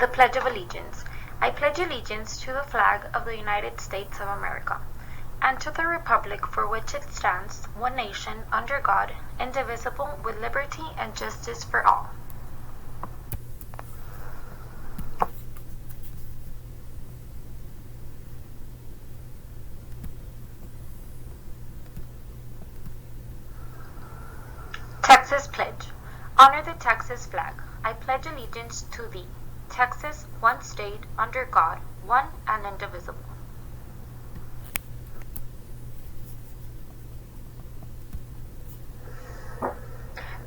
The Pledge of Allegiance. I pledge allegiance to the flag of the United States of America, and to the republic for which it stands, one nation, under God, indivisible, with liberty and justice for all. Texas Pledge. Honor the Texas flag. I pledge allegiance to thee. Texas, one state, under God, one and indivisible.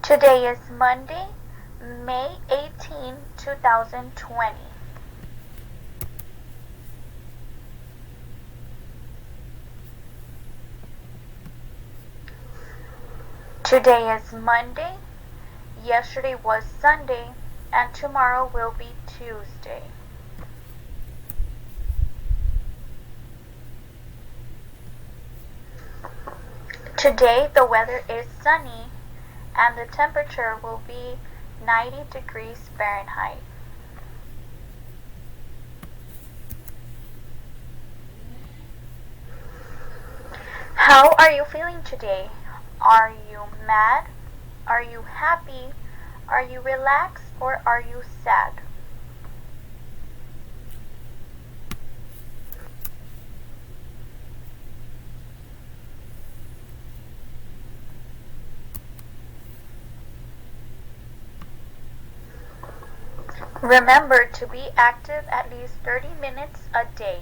Today is Monday, May 18, 2020. Today is Monday, yesterday was Sunday, and tomorrow will be Tuesday. Today the weather is sunny and the temperature will be 90 degrees Fahrenheit. How are you feeling today? Are you mad? Are you happy? Are you relaxed or are you sad? Remember to be active at least 30 minutes a day.